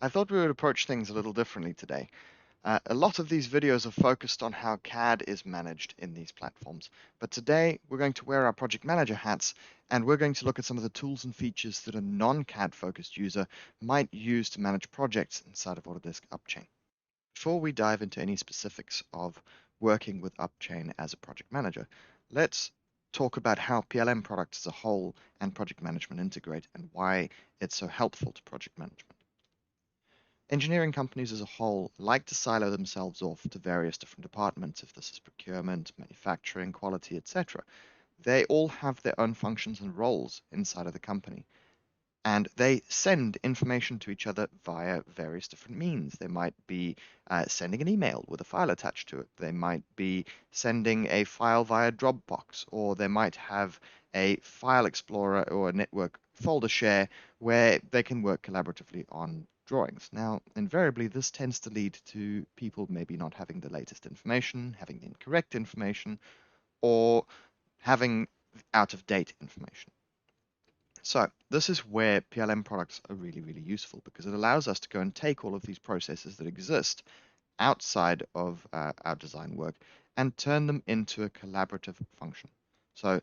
I thought we would approach things a little differently today. A lot of these videos are focused on how CAD is managed in these platforms, but today we're going to wear our project manager hats and we're going to look at some of the tools and features that a non-CAD focused user might use to manage projects inside of Autodesk Upchain. Before we dive into any specifics of working with Upchain as a project manager, let's talk about how PLM products as a whole and project management integrate and why it's so helpful to project management. Engineering companies as a whole like to silo themselves off to various different departments, if this is procurement, manufacturing, quality, etc. They all have their own functions and roles inside of the company, and they send information to each other via various different means. They might be sending an email with a file attached to it. They might be sending a file via Dropbox, or they might have a file explorer or a network folder share where they can work collaboratively on drawings. Now, invariably, this tends to lead to people maybe not having the latest information, having the incorrect information, or having out of date information. So this is where PLM products are really, really useful because it allows us to go and take all of these processes that exist outside of our design work and turn them into a collaborative function. So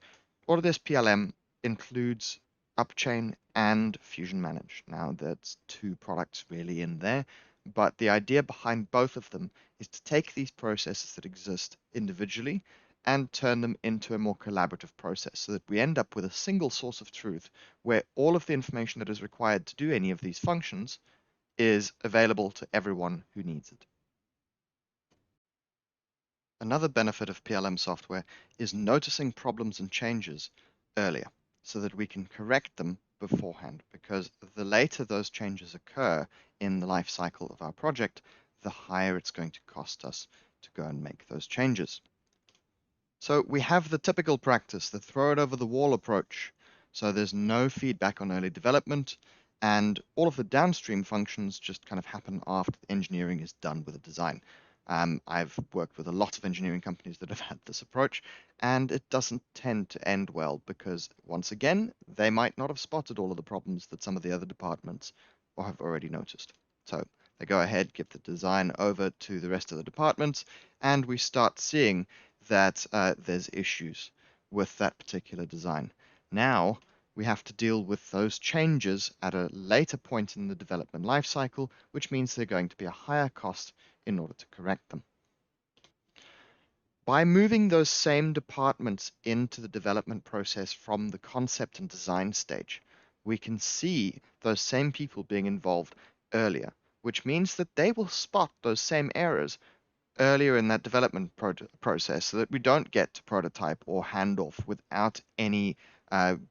Autodesk PLM includes Upchain and Fusion Manage. Now that's two products really in there, but the idea behind both of them is to take these processes that exist individually and turn them into a more collaborative process so that we end up with a single source of truth where all of the information that is required to do any of these functions is available to everyone who needs it. Another benefit of PLM software is noticing problems and changes earlier so that we can correct them beforehand, because the later those changes occur in the life cycle of our project, the higher it's going to cost us to go and make those changes. So we have the typical practice, the throw it over the wall approach. So there's no feedback on early development, and all of the downstream functions just kind of happen after the engineering is done with the design. I've worked with a lot of engineering companies that have had this approach, and it doesn't tend to end well because, once again, they might not have spotted all of the problems that some of the other departments or have already noticed. So they go ahead, give the design over to the rest of the departments, and we start seeing that there's issues with that particular design. Now we have to deal with those changes at a later point in the development lifecycle, which means they're going to be a higher cost in order to correct them. By moving those same departments into the development process from the concept and design stage, we can see those same people being involved earlier, which means that they will spot those same errors earlier in that development process so that we don't get to prototype or handoff without any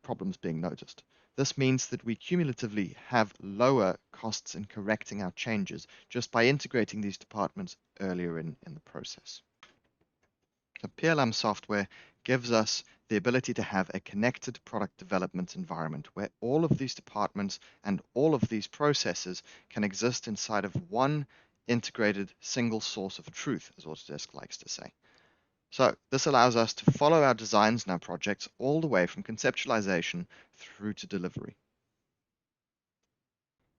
problems being noticed. This means that we cumulatively have lower costs in correcting our changes just by integrating these departments earlier in the process. So PLM software gives us the ability to have a connected product development environment where all of these departments and all of these processes can exist inside of one integrated single source of truth, as Autodesk likes to say. So this allows us to follow our designs and our projects all the way from conceptualization through to delivery.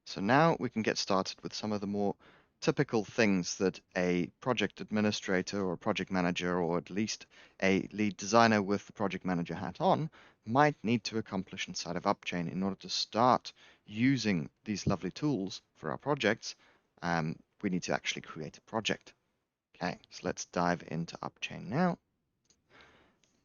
So now we can get started with some of the more typical things that a project administrator or project manager, or at least a lead designer with the project manager hat on, might need to accomplish inside of Upchain in order to start using these lovely tools for our projects. We need to actually create a project. Okay, so let's dive into Upchain now.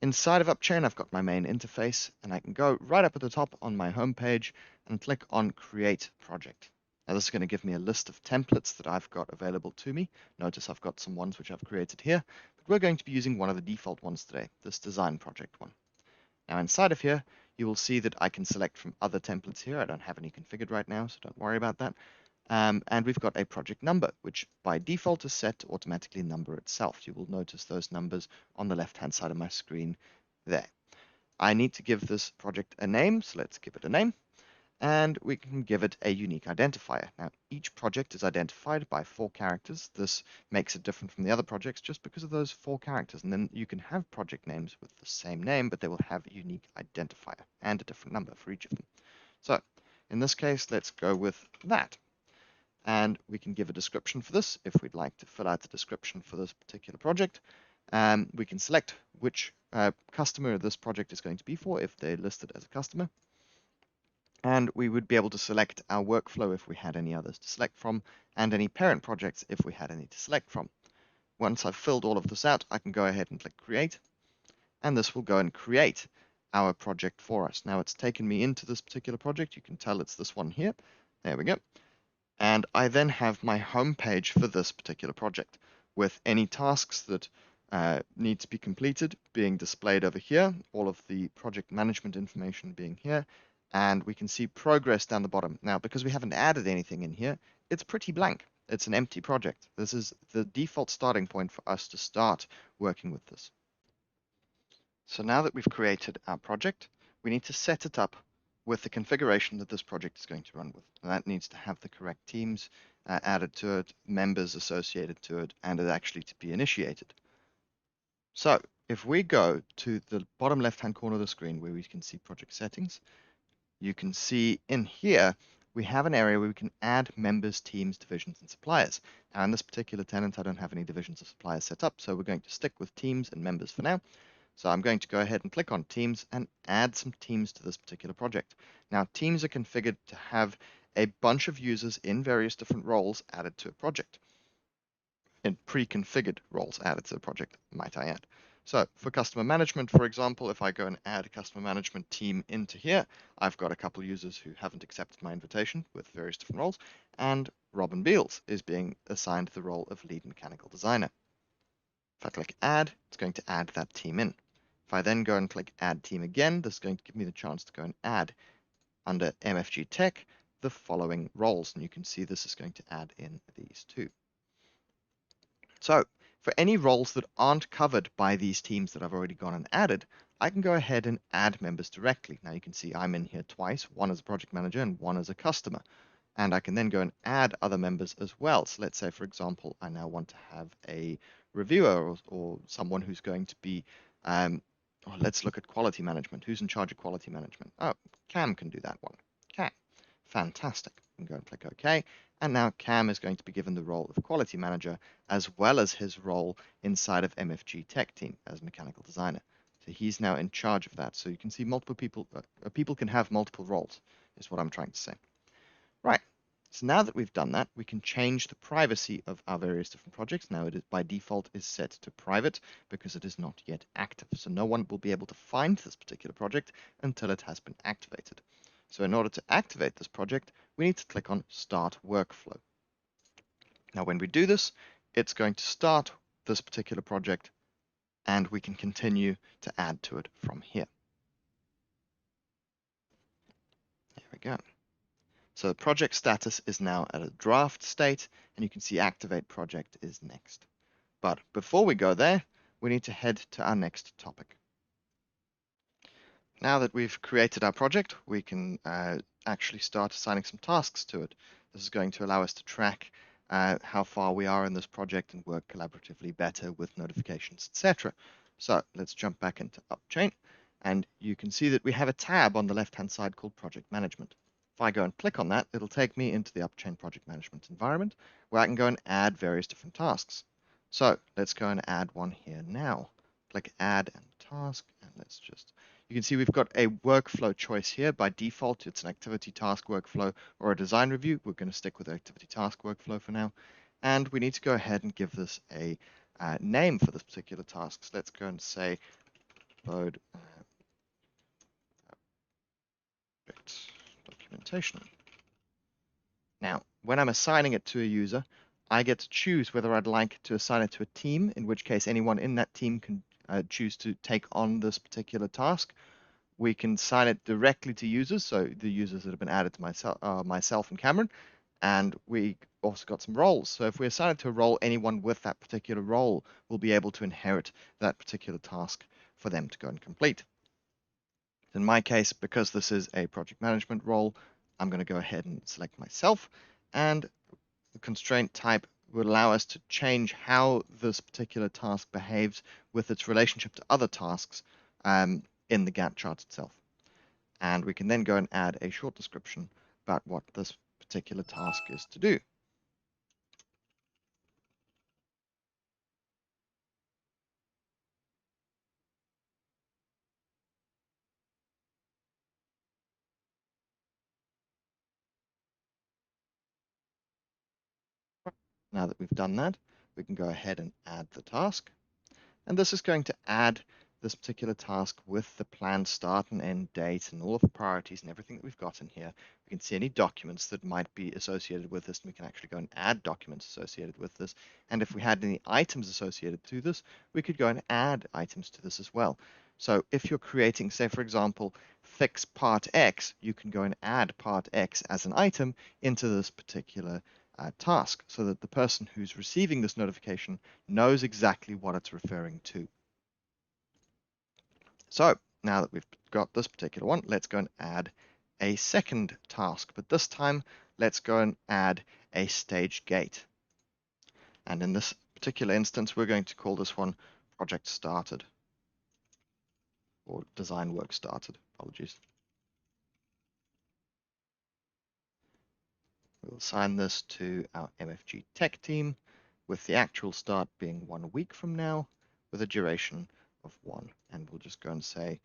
Inside of Upchain, I've got my main interface, and I can go right up at the top on my home page and click on Create Project. Now this is going to give me a list of templates that I've got available to me. Notice I've got some ones which I've created here, but we're going to be using one of the default ones today, this design project one. Now inside of here, you will see that I can select from other templates here. I don't have any configured right now, so don't worry about that. And we've got a project number, which by default is set to automatically number itself. You will notice those numbers on the left-hand side of my screen there. I need to give this project a name, so let's give it a name. And we can give it a unique identifier. Now, each project is identified by 4 characters. This makes it different from the other projects just because of those 4 characters. And then you can have project names with the same name, but they will have a unique identifier and a different number for each of them. So in this case, let's go with that. and we can give a description for this if we'd like to fill out the description for this particular project. We can select which customer this project is going to be for if they're listed as a customer. And we would be able to select our workflow if we had any others to select from, and any parent projects if we had any to select from. Once I've filled all of this out, I can go ahead and click Create, and this will go and create our project for us. Now it's taken me into this particular project. You can tell it's this one here. There we go. And I then have my home page for this particular project with any tasks that need to be completed being displayed over here, all of the project management information being here, and we can see progress down the bottom. Now, because we haven't added anything in here, it's pretty blank. It's an empty project. This is the default starting point for us to start working with this. So now that we've created our project, we need to set it up with the configuration that this project is going to run with. And that needs to have the correct teams added to it, members associated to it, and it actually to be initiated. So if we go to the bottom left-hand corner of the screen where we can see project settings, you can see in here, we have an area where we can add members, teams, divisions, and suppliers. Now in this particular tenant, I don't have any divisions or suppliers set up, so we're going to stick with teams and members for now. So I'm going to go ahead and click on Teams and add some teams to this particular project. Now, teams are configured to have a bunch of users in various different roles added to a project. In pre-configured roles added to a project, might I add. So for customer management, for example, if I go and add a customer management team into here, I've got a couple users who haven't accepted my invitation with various different roles, and Robin Beals is being assigned the role of lead mechanical designer. If I click add, it's going to add that team in. If I then go and click Add Team again, this is going to give me the chance to go and add under MFG Tech the following roles. And you can see this is going to add in these two. So for any roles that aren't covered by these teams that I've already gone and added, I can go ahead and add members directly. Now you can see I'm in here twice, one as a project manager and one as a customer. And I can then go and add other members as well. So let's say, for example, I now want to have a reviewer or someone who's going to be let's look at quality management. Who's in charge of quality management? Oh, Cam can do that one. Cam. Fantastic. We can go and click OK. And now Cam is going to be given the role of quality manager as well as his role inside of MFG Tech team as mechanical designer. So he's now in charge of that. So you can see multiple people, people can have multiple roles, is what I'm trying to say. Right. So now that we've done that, we can change the privacy of our various different projects. Now it is by default is set to private because it is not yet active. So no one will be able to find this particular project until it has been activated. So in order to activate this project, we need to click on Start Workflow. Now when we do this, it's going to start this particular project and we can continue to add to it from here. There we go. So the project status is now at a draft state, and you can see Activate Project is next. But before we go there, we need to head to our next topic. Now that we've created our project, we can actually start assigning some tasks to it. This is going to allow us to track how far we are in this project and work collaboratively better with notifications, etc. So let's jump back into Upchain, and you can see that we have a tab on the left-hand side called Project Management. If I go and click on that, it'll take me into the Upchain project management environment where I can go and add various different tasks. So let's go and add one here now. Click Add and Task, and you can see we've got a workflow choice here. By default, it's an activity task workflow or a design review. We're going to stick with activity task workflow for now. And we need to go ahead and give this a name for this particular task. So let's go and say load documentation. Now, when I'm assigning it to a user, I get to choose whether I'd like to assign it to a team, in which case anyone in that team can choose to take on this particular task. We can assign it directly to users, so the users that have been added to myself and Cameron, and we also got some roles. So if we assign it to a role, anyone with that particular role will be able to inherit that particular task for them to go and complete. In my case, because this is a project management role, I'm going to go ahead and select myself, and the constraint type will allow us to change how this particular task behaves with its relationship to other tasks in the Gantt chart itself. And we can then go and add a short description about what this particular task is to do. Now that we've done that, we can go ahead and add the task. And this is going to add this particular task with the planned start and end date and all of the priorities and everything that we've got in here. We can see any documents that might be associated with this, and we can actually go and add documents associated with this. And if we had any items associated to this, we could go and add items to this as well. So if you're creating, say, for example, fix part X, you can go and add part X as an item into this particular task so that the person who's receiving this notification knows exactly what it's referring to. So now that we've got this particular one, let's go and add a second task. But this time, let's go and add a stage gate. And in this particular instance, we're going to call this one project started or design work started. Apologies. We'll assign this to our MFG tech team with the actual start being 1 week from now with a duration of 1. And we'll just go and say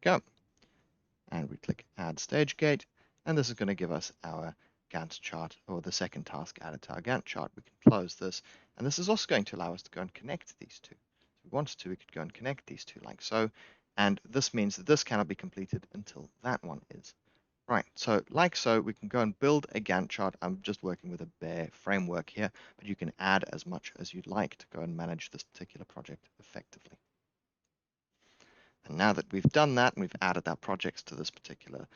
go. And we click add stage gate, and this is going to give us our Gantt chart, or the second task added to our Gantt chart. We can close this, and this is also going to allow us to go and connect these two. If we wanted to, we could go and connect these two like so, and this means that this cannot be completed until that one is. Right, so like so, we can go and build a Gantt chart. I'm just working with a bare framework here, but you can add as much as you'd like to go and manage this particular project effectively. And now that we've done that and we've added our projects to this particular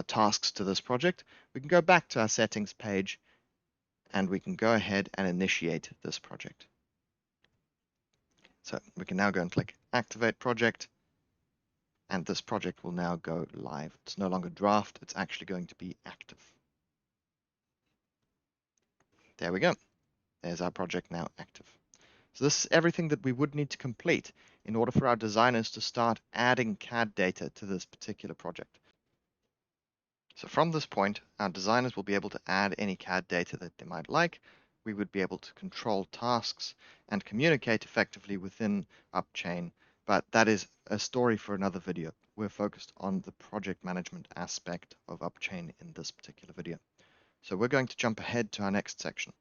tasks to this project, we can go back to our settings page and we can go ahead and initiate this project. So we can now go and click activate project, and this project will now go live. It's no longer draft, it's actually going to be active. There we go. There's our project now active. So this is everything that we would need to complete in order for our designers to start adding CAD data to this particular project. So from this point, our designers will be able to add any CAD data that they might like. We would be able to control tasks and communicate effectively within Upchain, but that is a story for another video. We're focused on the project management aspect of Upchain in this particular video. So we're going to jump ahead to our next section.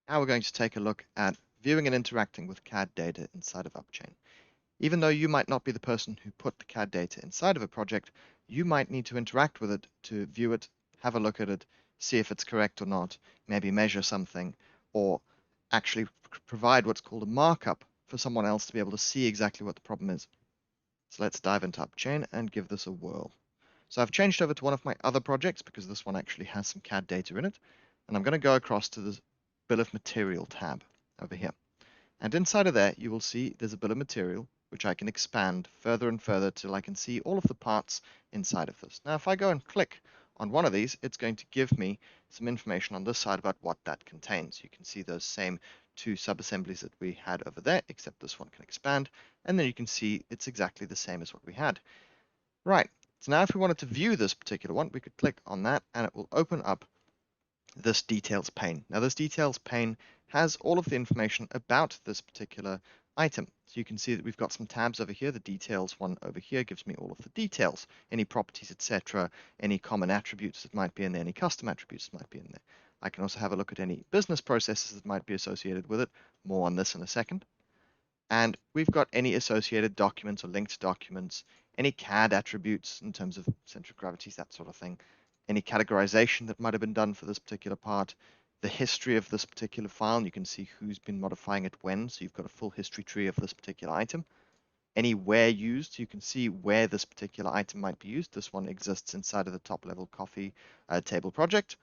Now we're going to take a look at viewing and interacting with CAD data inside of Upchain. Even though you might not be the person who put the CAD data inside of a project, you might need to interact with it to view it, have a look at it, see if it's correct or not, maybe measure something, or actually provide what's called a markup for someone else to be able to see exactly what the problem is. So let's dive into Upchain and give this a whirl. So I've changed over to one of my other projects because this one actually has some CAD data in it. And I'm going to go across to the Bill of Material tab over here. And inside of there, you will see there's a bill of material, which I can expand further and further till I can see all of the parts inside of this. Now, if I go and click on one of these, it's going to give me some information on this side about what that contains. You can see those same two sub-assemblies that we had over there, except this one can expand. And then you can see it's exactly the same as what we had. Right, so now if we wanted to view this particular one, we could click on that and it will open up this details pane. Now this details pane has all of the information about this particular item. So you can see that we've got some tabs over here. The details one over here gives me all of the details, any properties, etc., any common attributes that might be in there, any custom attributes that might be in there. I can also have a look at any business processes that might be associated with it. More on this in a second. And we've got any associated documents or linked documents, any CAD attributes in terms of center of gravities, that sort of thing, any categorization that might have been done for this particular part, the history of this particular file, and you can see who's been modifying it when, so you've got a full history tree of this particular item. Any where used, you can see where this particular item might be used. This one exists inside of the top level coffee table project.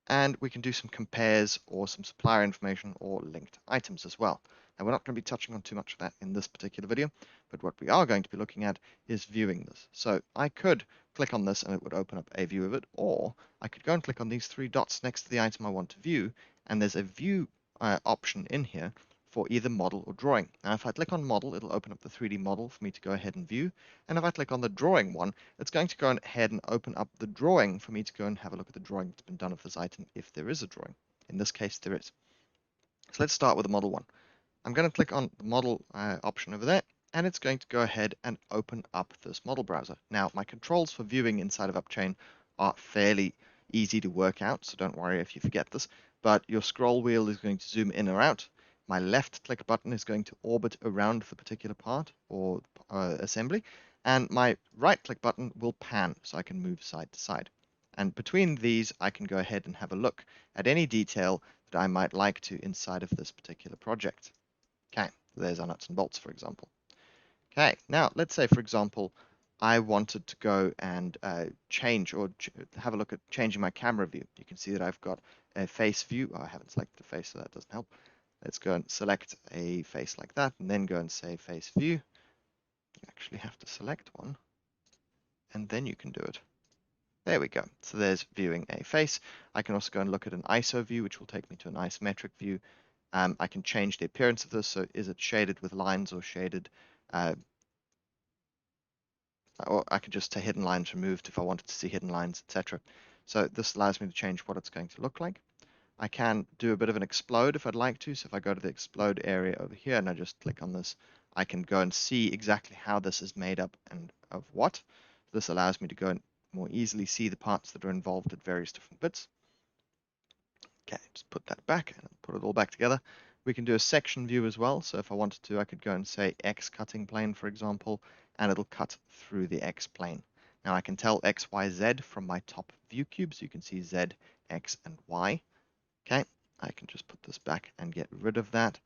And we can do some compares or some supplier information or linked items as well. And we're not going to be touching on too much of that in this particular video, but what we are going to be looking at is viewing this. So I could click on this and it would open up a view of it, or I could go and click on these three dots next to the item I want to view, and there's a view option in here for either model or drawing. Now, if I click on model, it'll open up the 3D model for me to go ahead and view. And if I click on the drawing one, it's going to go ahead and open up the drawing for me to go and have a look at the drawing that's been done of this item, if there is a drawing. In this case, there is. So let's start with the model one. I'm going to click on the model option over there, and it's going to go ahead and open up this model browser. Now, my controls for viewing inside of Upchain are fairly easy to work out, so don't worry if you forget this, but your scroll wheel is going to zoom in or out. My left click button is going to orbit around the particular part or assembly, and my right click button will pan, so I can move side to side. And between these, I can go ahead and have a look at any detail that I might like to inside of this particular project. Okay, there's our nuts and bolts, for example. Okay, now let's say, for example, I wanted to go and change or have a look at changing my camera view. You can see that I've got a face view. Oh, I haven't selected a face, so that doesn't help. Let's go and select a face like that, and then go and say face view. You actually have to select one, and then you can do it. There we go. So there's viewing a face. I can also go and look at an ISO view, which will take me to an isometric view. I can change the appearance of this. So is it shaded with lines or shaded? Or I could just say hidden lines removed if I wanted to see hidden lines, etc. So this allows me to change what it's going to look like. I can do a bit of an explode if I'd like to. So if I go to the explode area over here and I just click on this, I can go and see exactly how this is made up and of what. This allows me to go and more easily see the parts that are involved at various different bits. Okay, just put that back and put it all back together. We can do a section view as well. So if I wanted to, I could go and say X cutting plane, for example, and it'll cut through the X plane. Now I can tell X, Y, Z from my top view cube. So you can see Z, X, and Y. Okay, I can just put this back and get rid of that.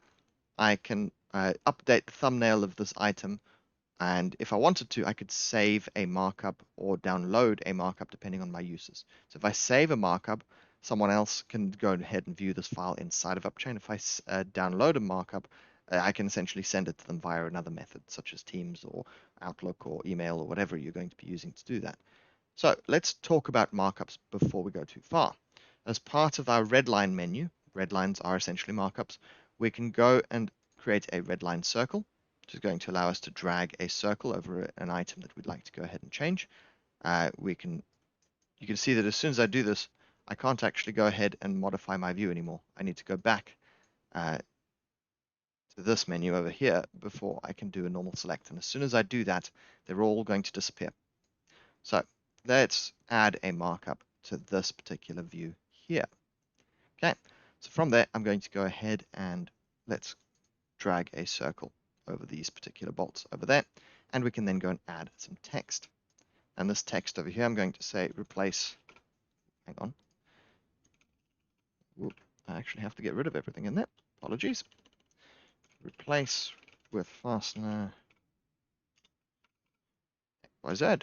I can update the thumbnail of this item. And if I wanted to, I could save a markup or download a markup depending on my uses. So if I save a markup, someone else can go ahead and view this file inside of Upchain. If I download a markup, I can essentially send it to them via another method, such as Teams or Outlook or email or whatever you're going to be using to do that. So let's talk about markups before we go too far. As part of our redline menu, redlines are essentially markups, we can go and create a redline circle, which is going to allow us to drag a circle over an item that we'd like to go ahead and change. You can see that as soon as I do this, I can't actually go ahead and modify my view anymore. I need to go back to this menu over here before I can do a normal select. And as soon as I do that, they're all going to disappear. So let's add a markup to this particular view here. Okay, so from there, I'm going to go ahead and let's drag a circle over these particular bolts over there. And we can then go and add some text. And this text over here, I'm going to say replace, hang on. Whoop, I actually have to get rid of everything in there. Apologies. Replace with fastener XYZ.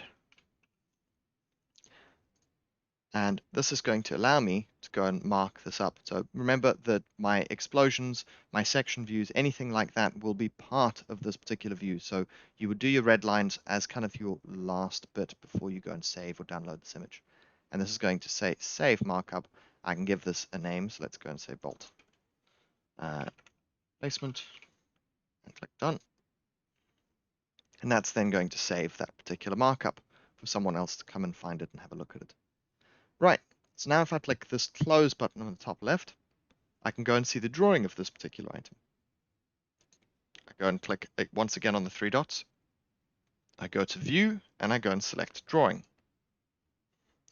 And this is going to allow me to go and mark this up. So remember that my explosions, my section views, anything like that will be part of this particular view. So you would do your red lines as kind of your last bit before you go and save or download this image. And this is going to say save markup. I can give this a name. So let's go and say bolt placement and click done. And that's then going to save that particular markup for someone else to come and find it and have a look at it. Right, so now if I click this close button on the top left, I can go and see the drawing of this particular item. I go and click once again on the three dots. I go to view and I go and select drawing.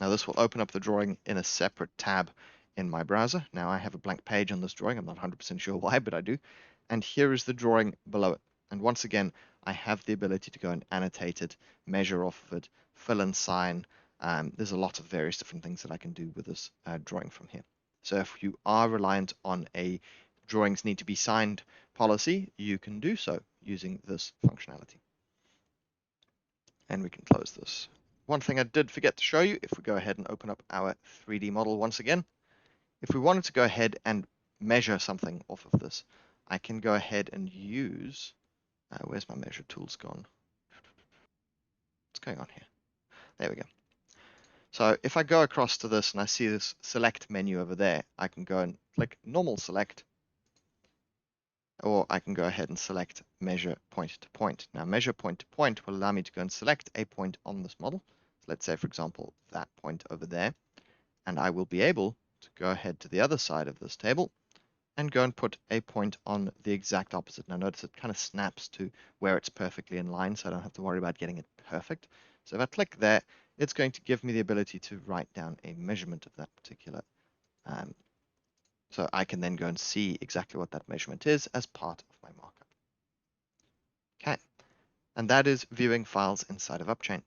Now this will open up the drawing in a separate tab in my browser. Now I have a blank page on this drawing. I'm not 100% sure why, but I do. And here is the drawing below it. And once again, I have the ability to go and annotate it, measure off of it, fill and sign. There's a lot of various different things that I can do with this drawing from here. So if you are reliant on a drawings need to be signed policy, you can do so using this functionality. And we can close this. One thing I did forget to show you, if we go ahead and open up our 3D model once again, if we wanted to go ahead and measure something off of this, I can go ahead and use, where's my measure tools gone? What's going on here? There we go. So if I go across to this and I see this select menu over there, I can go and click normal select, or I can go ahead and select measure point to point. Now measure point to point will allow me to go and select a point on this model. So let's say, for example, that point over there, and I will be able to go ahead to the other side of this table and go and put a point on the exact opposite. Now notice it kind of snaps to where it's perfectly in line, so I don't have to worry about getting it perfect. So if I click there, it's going to give me the ability to write down a measurement of that particular. So I can then go and see exactly what that measurement is as part of my markup. Okay, and that is viewing files inside of Upchain.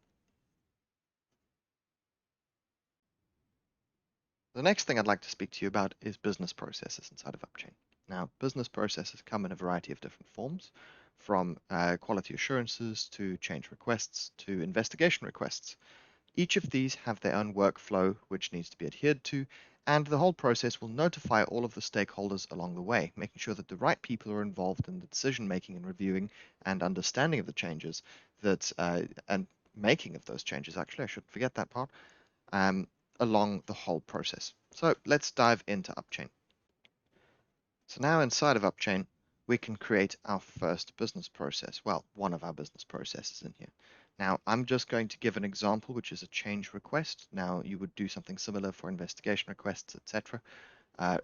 The next thing I'd like to speak to you about is business processes inside of Upchain. Now, business processes come in a variety of different forms, from quality assurances to change requests to investigation requests. Each of these have their own workflow which needs to be adhered to, and the whole process will notify all of the stakeholders along the way, making sure that the right people are involved in the decision making and reviewing and understanding of the changes that and making of those changes. Actually, I should forget that part. Along the whole process. So let's dive into Upchain. So now inside of Upchain, we can create our first business process. Well, one of our business processes in here. Now, I'm just going to give an example, which is a change request. Now, you would do something similar for investigation requests, etc.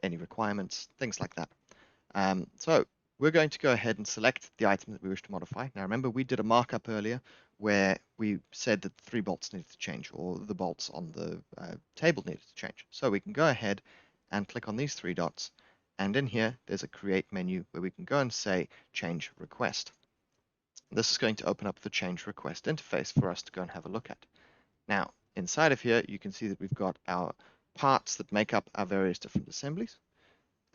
Any requirements, things like that. So we're going to go ahead and select the item that we wish to modify. Now remember, we did a markup earlier where we said that 3 bolts needed to change, or the bolts on the table needed to change. So we can go ahead and click on these 3 dots, and in here there's a create menu where we can go and say change request. This is going to open up the change request interface for us to go and have a look at. Now inside of here you can see that we've got our parts that make up our various different assemblies.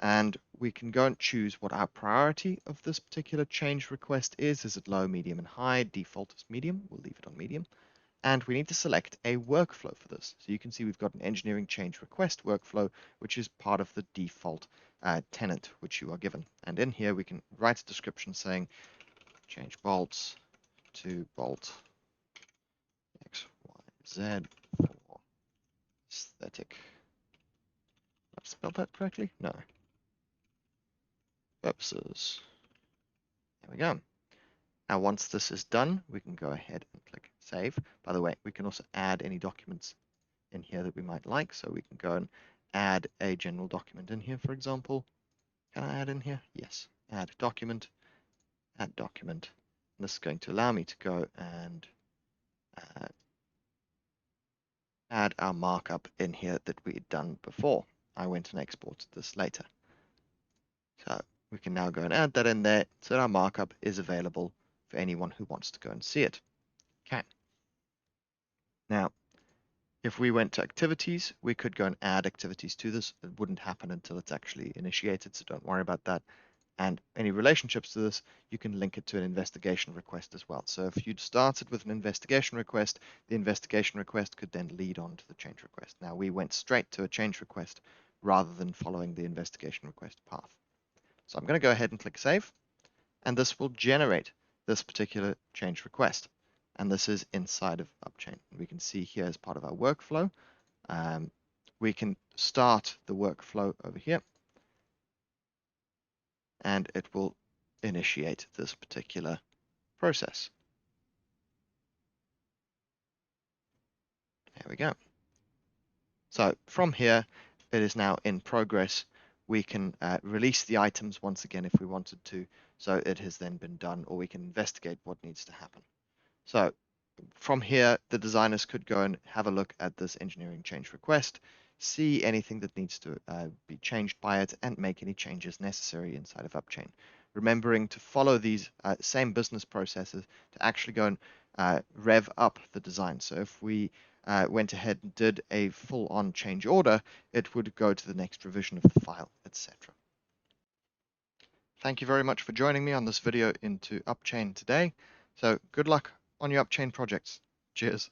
And we can go and choose what our priority of this particular change request is. Is it low, medium, and high? Default is medium. We'll leave it on medium. And we need to select a workflow for this. So you can see we've got an engineering change request workflow, which is part of the default tenant which you are given. And in here we can write a description saying change bolts to bolt X, Y, Z for aesthetic. Did I spell that correctly? No. Purposes. There we go. Now, once this is done, we can go ahead and click Save. By the way, we can also add any documents in here that we might like. So we can go and add a general document in here, for example. Can I add in here? Yes. Add document, add document. And this is going to allow me to go and add our markup in here that we had done before. I went and exported this later. So we can now go and add that in there so that our markup is available for anyone who wants to go and see it. Okay. Now, if we went to activities, we could go and add activities to this. It wouldn't happen until it's actually initiated, so don't worry about that. And any relationships to this, you can link it to an investigation request as well. So if you'd started with an investigation request, the investigation request could then lead on to the change request. Now, we went straight to a change request rather than following the investigation request path. So I'm going to go ahead and click Save, and this will generate this particular change request. And this is inside of Upchain. We can see here as part of our workflow. We can start the workflow over here, and it will initiate this particular process. There we go. So from here, it is now in progress. We can release the items once again if we wanted to. So it has then been done, or we can investigate what needs to happen. So from here, the designers could go and have a look at this engineering change request, see anything that needs to be changed by it, and make any changes necessary inside of Upchain. Remembering to follow these same business processes to actually go and rev up the design. So if we went ahead and did a full-on change order, it would go to the next revision of the file, etc. Thank you very much for joining me on this video into Upchain today. So good luck on your Upchain projects. Cheers.